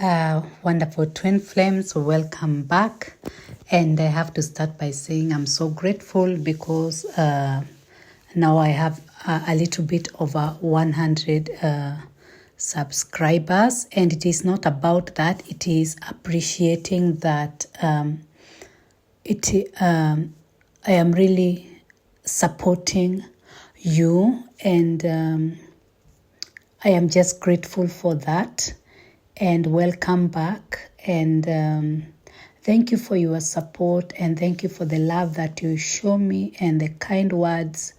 Wonderful twin flames, welcome back. And I have to start by saying I'm so grateful because now I have a little bit over 100 subscribers, and it is not about that. It is appreciating that I am really supporting you, and I am just grateful for that. And welcome back, and thank you for your support, and thank you for the love that you show me and the kind words.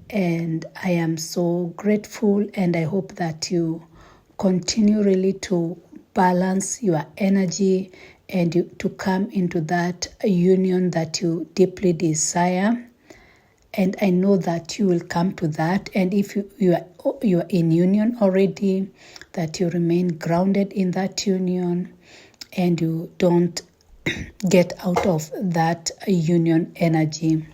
And I am so grateful, and I hope that you continue really to balance your energy and to come into that union that you deeply desire. And I know that you will come to that. And if you are in union already, that you remain grounded in that union and you don't get out of that union energy.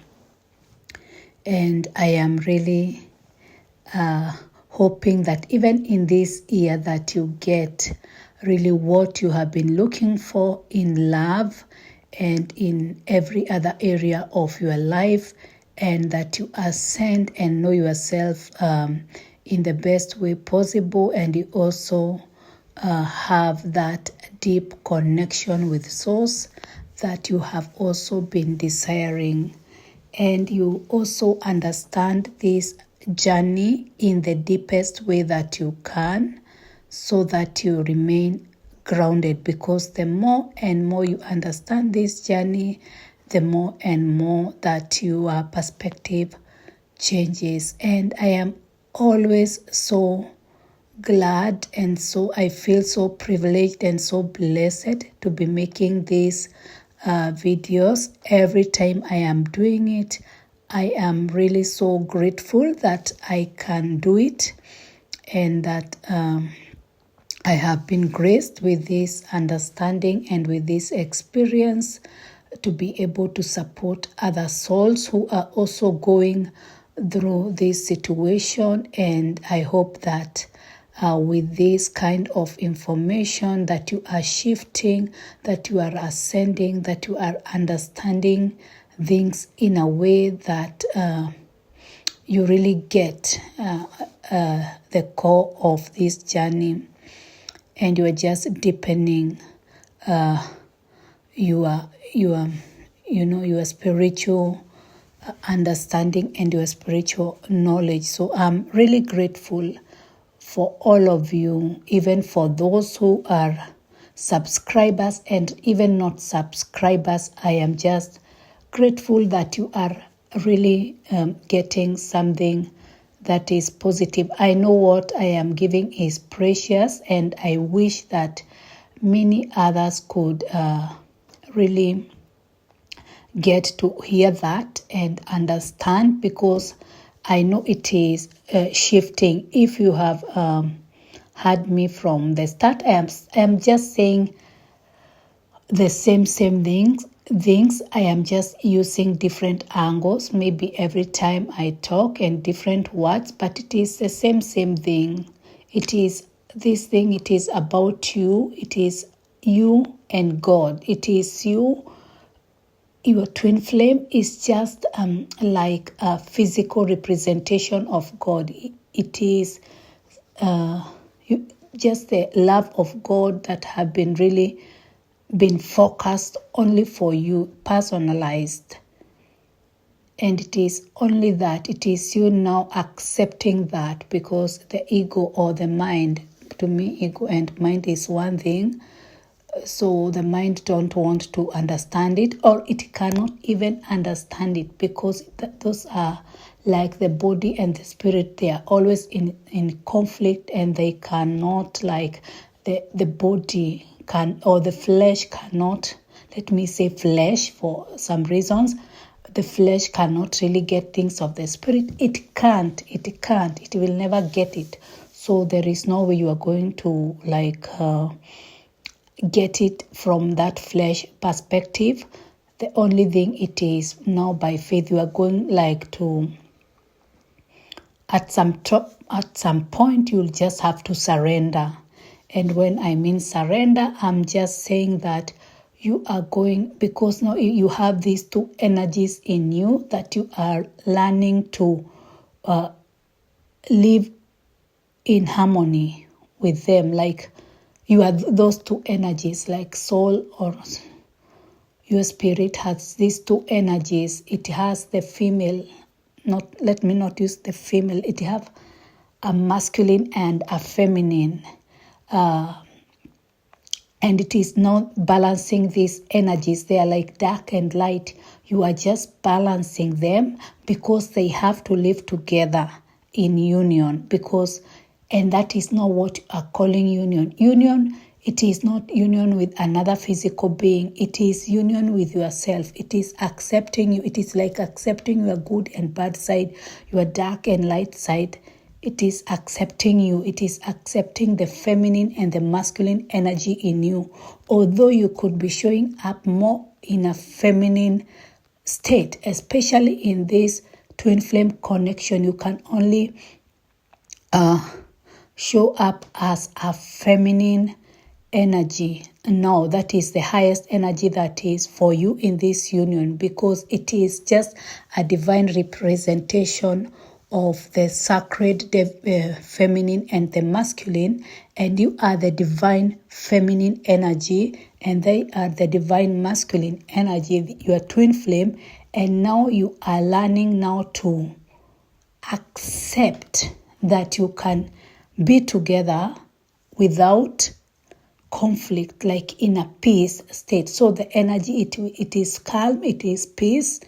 And I am really hoping that even in this year that you get really what you have been looking for in love and in every other area of your life, and that you ascend and know yourself in the best way possible, and you also have that deep connection with Source that you have also been desiring, and you also understand this journey in the deepest way that you can, so that you remain grounded, because the more and more you understand this journey, the more and more that your perspective changes. And I am always so glad, and so I feel so privileged and so blessed to be making these videos. Every time I am doing it, I am really so grateful that I can do it, and that I have been graced with this understanding and with this experience to be able to support other souls who are also going through this situation. And I hope that with this kind of information that you are shifting, that you are ascending, that you are understanding things in a way that you really get the core of this journey, and you are just deepening your spiritual understanding and your spiritual knowledge. So I'm really grateful for all of you, even for those who are subscribers and even not subscribers. I am just grateful that you are really getting something that is positive. I know what I am giving is precious, and I wish that many others could really get to hear that and understand, because I know it is shifting. If you have heard me from the start, I am just saying the same things. I am just using different angles, maybe every time I talk, and different words, but it is the same thing. It is this thing. It is about you. It is you and God. It is you. Your twin flame is just like a physical representation of God. It is just the love of God that have been really been focused only for you, personalized. And it is only that. It is you now accepting that, because the ego or the mind, to me, ego and mind is one thing. So the mind don't want to understand it, or it cannot even understand it, because those are like the body and the spirit. They are always in conflict, and they cannot, like the body can, or the flesh cannot, let me say flesh for some reasons, the flesh cannot really get things of the spirit. It can't, it will never get it. So there is no way you are going to get it from that flesh perspective. The only thing it is now by faith, you are going to, at some point, you'll just have to surrender And when I mean surrender, I'm just saying that you are going, because now you have these two energies in you that you are learning to live in harmony with them. Like you are those two energies, like soul or your spirit has these two energies. It has the female, let me not use the female, it have a masculine and a feminine. And it is not balancing these energies. They are like dark and light. You are just balancing them because they have to live together in union. And that is not what you are calling union. Union, it is not union with another physical being. It is union with yourself. It is accepting you. It is like accepting your good and bad side, your dark and light side. It is accepting you. It is accepting the feminine and the masculine energy in you. Although you could be showing up more in a feminine state, especially in this twin flame connection, you can only show up as a feminine energy. No, that is the highest energy that is for you in this union, because it is just a divine representation of the sacred feminine and the masculine, and you are the divine feminine energy and they are the divine masculine energy, your twin flame. And now you are learning now to accept that you can be together without conflict, like in a peace state. So the energy, it is calm, it is peace.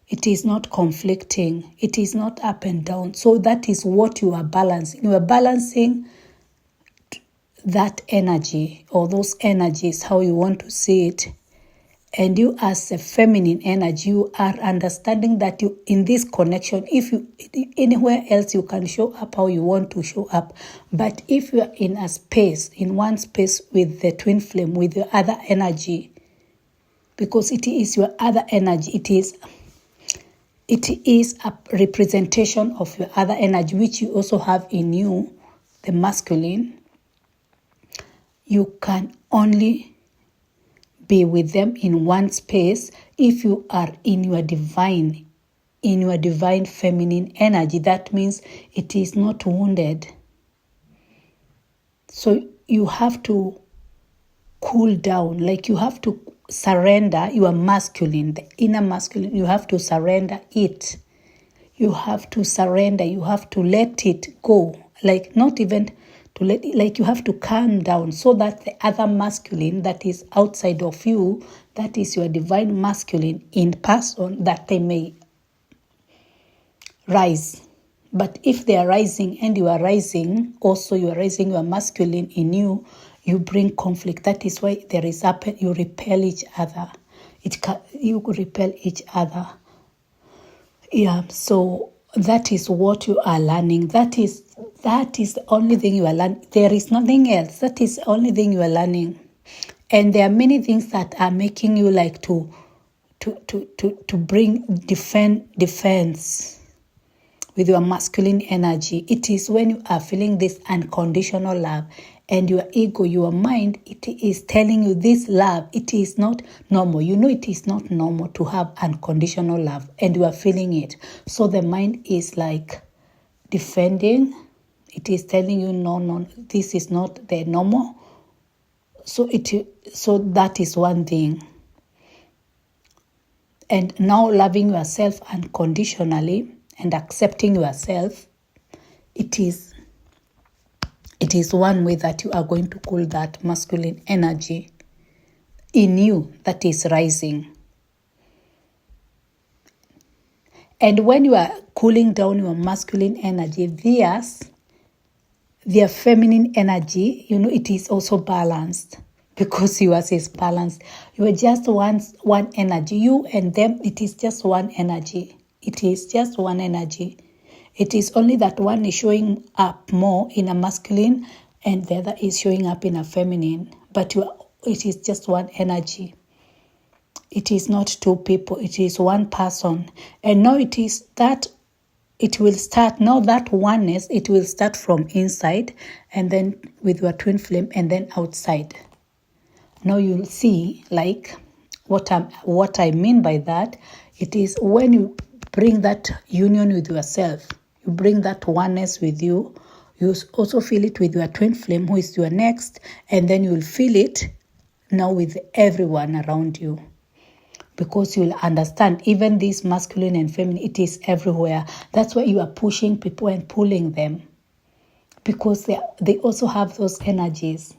It is not conflicting. It is not up and down. So that is what you are balancing. You are balancing that energy or those energies, how you want to see it. And you as a feminine energy, you are understanding that you in this connection, if you anywhere else you can show up how you want to show up. But if you are in a space, in one space with the twin flame, with your other energy, because it is your other energy, it is a representation of your other energy, which you also have in you, the masculine. You can only be with them in one space if you are in your divine feminine energy. That means it is not wounded. So you have to cool down, like you have to surrender your masculine, the inner masculine. You have to surrender it. You have to surrender. You have to let it go. Like not even to let it, like you have to calm down so that the other masculine that is outside of you, that is your divine masculine in person, that they may rise. But if they are rising and you are rising, also you are raising your masculine in you, you bring conflict. That is why there is you repel each other. You repel each other. Yeah, so that is what you are learning. That is the only thing you are learning. There is nothing else. That is the only thing you are learning. And there are many things that are making you like to bring defense with your masculine energy. It is when you are feeling this unconditional love and your ego, your mind, it is telling you this love, it is not normal. You know it is not normal to have unconditional love and you are feeling it. So the mind is like defending. It is telling you, no, this is not the normal. So that is one thing. And now loving yourself unconditionally and accepting yourself, it is one way that you are going to cool that masculine energy in you that is rising. And when you are cooling down your masculine energy, their feminine energy, it is also balanced because yours is balanced. You are just one energy. You and them, it is just one energy. It is just one energy. It is only that one is showing up more in a masculine and the other is showing up in a feminine. But it is just one energy. It is not two people. It is one person. And now it is that it will start, now that oneness, it will start from inside, and then with your twin flame, and then outside. Now you'll see, like, what I mean by that, it is when you bring that union with yourself, you bring that oneness with you, you also feel it with your twin flame, who is your next, and then you'll feel it now with everyone around you. Because you'll understand, even this masculine and feminine, it is everywhere. That's why you are pushing people and pulling them, because they also have those energies.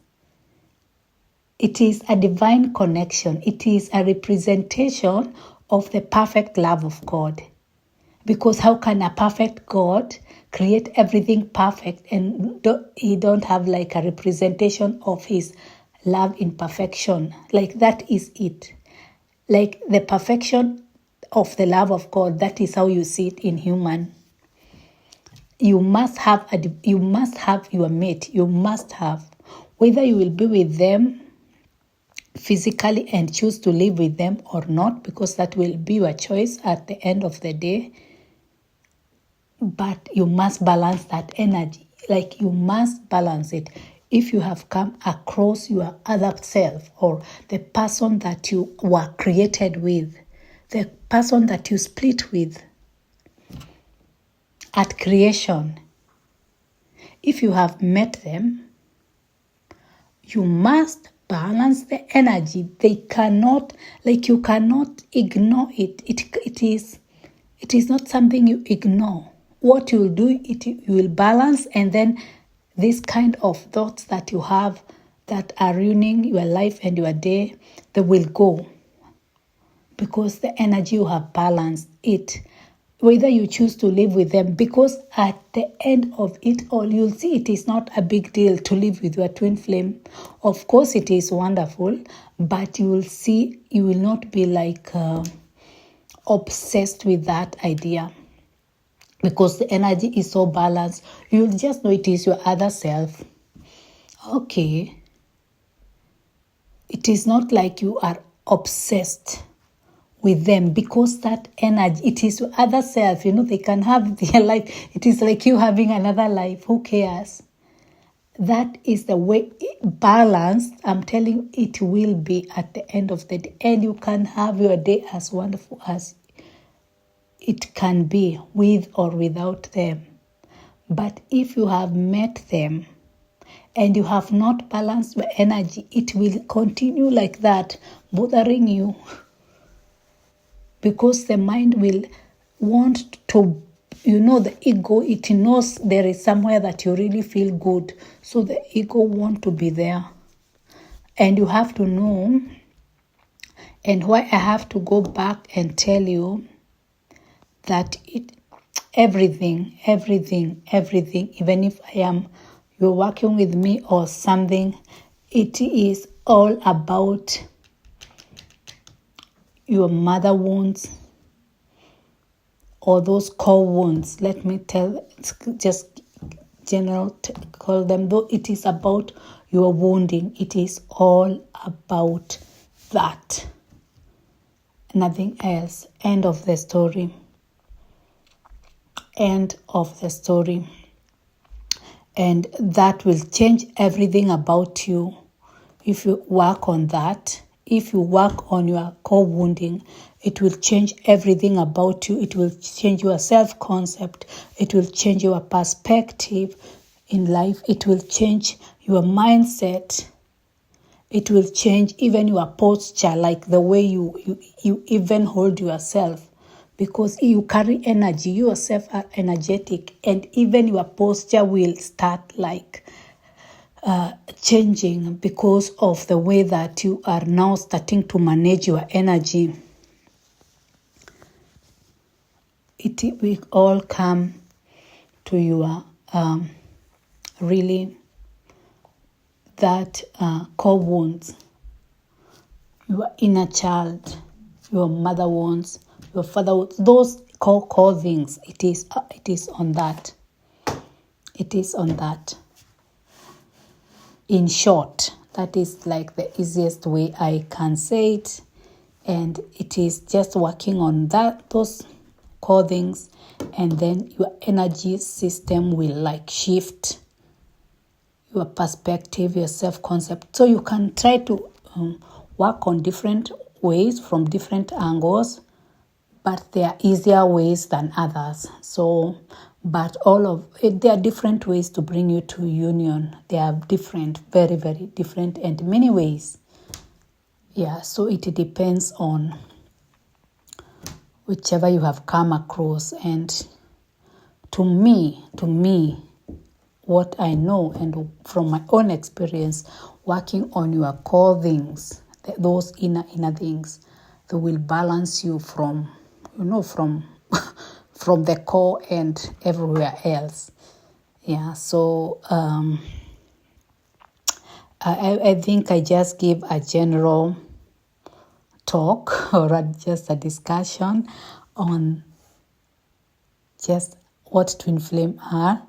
It is a divine connection. It is a representation of the perfect love of God. Because how can a perfect God create everything perfect and he don't have like a representation of his love in perfection? Like, that is it. Like the perfection of the love of God, that is how you see it in human. You must have your mate. You must have, whether you will be with them physically and choose to live with them or not, because that will be your choice at the end of the day. But you must balance that energy. Like, you must balance it. If you have come across your other self, or the person that you were created with, the person that you split with at creation, if you have met them, you must balance the energy. They cannot, like, you cannot ignore it. It is not something you ignore. What you will do, you will balance, and then this kind of thoughts that you have that are ruining your life and your day, they will go, because the energy you have balanced it, whether you choose to live with them. Because at the end of it all, you'll see it is not a big deal to live with your twin flame. Of course it is wonderful, but you will see, you will not be like obsessed with that idea, because the energy is so balanced. You'll just know it is your other self. Okay. It is not like you are obsessed with them, because that energy, it is your other self. They can have their life. It is like you having another life. Who cares? That is the way balanced, I'm telling you, it will be at the end of the day. And you can have your day as wonderful as it can be, with or without them. But if you have met them and you have not balanced your energy, it will continue like that, bothering you. Because the mind will want to, the ego, it knows there is somewhere that you really feel good. So the ego wants to be there. And you have to know, and why I have to go back and tell you that everything, even if you're working with me or something, it is all about your mother wounds, or those core wounds. Let me just call them, though it is about your wounding. It is all about that. Nothing else. End of the story. End of the story. And that will change everything about you if you work on that. If you work on your core wounding, it will change everything about you. It will change your self-concept. It will change your perspective in life. It will change your mindset. It will change even your posture, like the way you even hold yourself. Because you carry energy, you yourself are energetic, and even your posture will start like changing, because of the way that you are now starting to manage your energy. It will all come to your really that core wounds, your inner child, your mother wounds, your father wounds, those core things. It is on that. It is on that. In short, that is like the easiest way I can say it. And it is just working on those core things, and then your energy system will like shift, your perspective, your self-concept. So you can try to work on different ways from different angles, but there are easier ways than others. So, but all of it, there are different ways to bring you to union. They are different, very, very different, and many ways. Yeah, so it depends on whichever you have come across. And to me, what I know and from my own experience, working on your core things, those inner things, they will balance you from from the core and everywhere else. Yeah, so I think I just gave a general talk or just a discussion on just what twin flame are.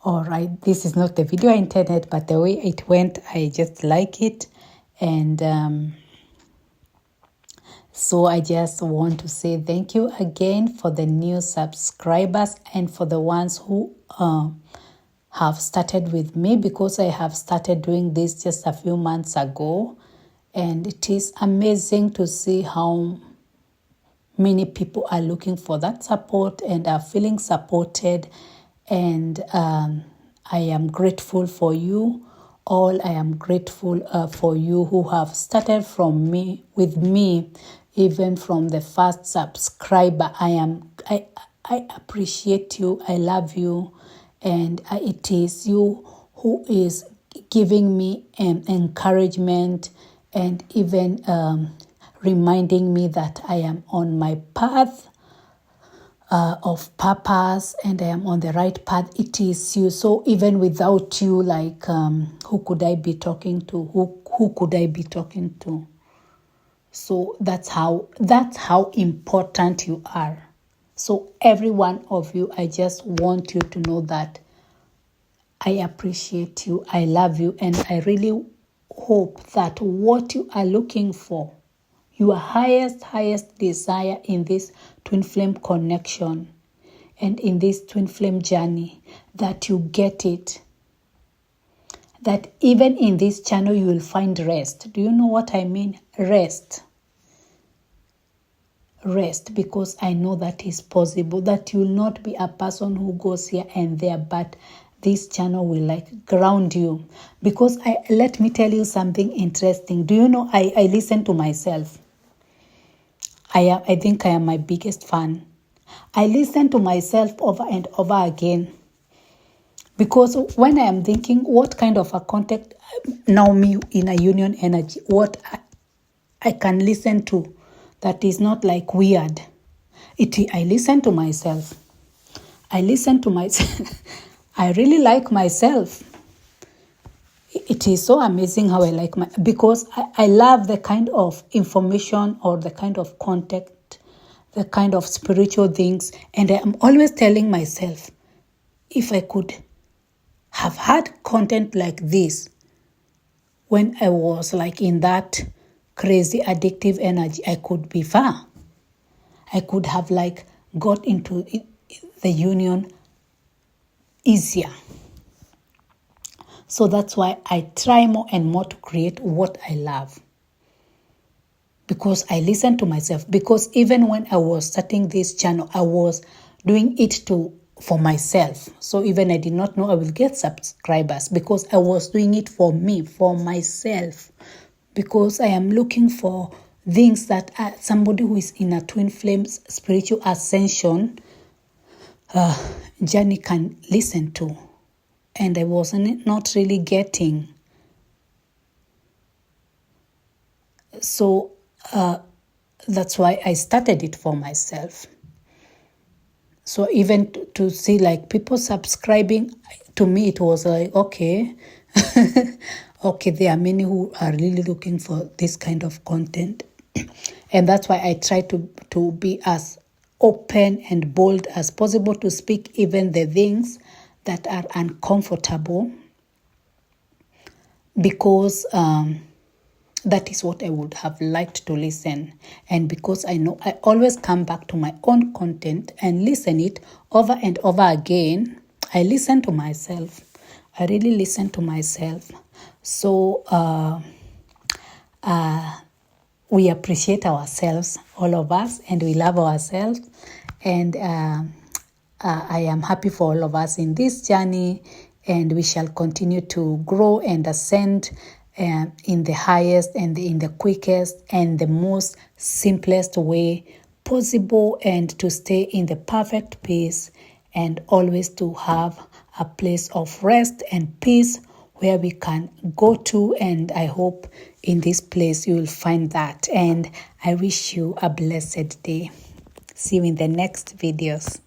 All right, this is not the video I intended, but the way it went, I just like it. And so I just want to say thank you again for the new subscribers and for the ones who have started with me, because I have started doing this just a few months ago. And it is amazing to see how many people are looking for that support and are feeling supported. And I am grateful for you all. I am grateful for you who have started with me, even from the first subscriber. I appreciate you. I love you. And it is you who is giving me encouragement and even reminding me that I am on my path of purpose and I am on the right path. It is you. So even without you, like who could I be talking to? Who could I be talking to? So that's how important you are. So every one of you, I just want you to know that I appreciate you, I love you, and I really hope that what you are looking for, your highest desire in this twin flame connection and in this twin flame journey, that you get it. That even in this channel you will find rest. Do you know what I mean? Rest, because I know that is possible, that you will not be a person who goes here and there, but this channel will like ground you. Because let me tell you something interesting. Do you know I listen to myself? I think I am my biggest fan. I listen to myself over and over again. Because when I am thinking what kind of a contact, now me in a union energy, what I can listen to that is not like weird. I listen to myself. I really like myself. It is so amazing how I like because I love the kind of information or the kind of contact, the kind of spiritual things. And I am always telling myself, if I could have had content like this when I was like in that crazy addictive energy, I could be far. I could have like got into the union easier. So that's why I try more and more to create what I love. Because I listen to myself. Because even when I was starting this channel, I was doing it for myself. So even I did not know I will get subscribers, because I was doing it for me, for myself. Because I am looking for things that somebody who is in a twin flames spiritual ascension journey can listen to. And I wasn't not really getting. So that's why I started it for myself. So even to see like people subscribing, to me it was like, okay, okay, there are many who are really looking for this kind of content. And that's why I try to be as open and bold as possible to speak even the things that are uncomfortable, because That is what I would have liked to listen. And because I know I always come back to my own content and listen it over and over again, I listen to myself. I really listen to myself. So we appreciate ourselves, all of us, and we love ourselves. And I am happy for all of us in this journey, and we shall continue to grow and ascend in the highest and in the quickest and the most simplest way possible, and to stay in the perfect peace, and always to have a place of rest and peace where we can go to. And I hope in this place you will find that. And I wish you a blessed day. See you in the next videos.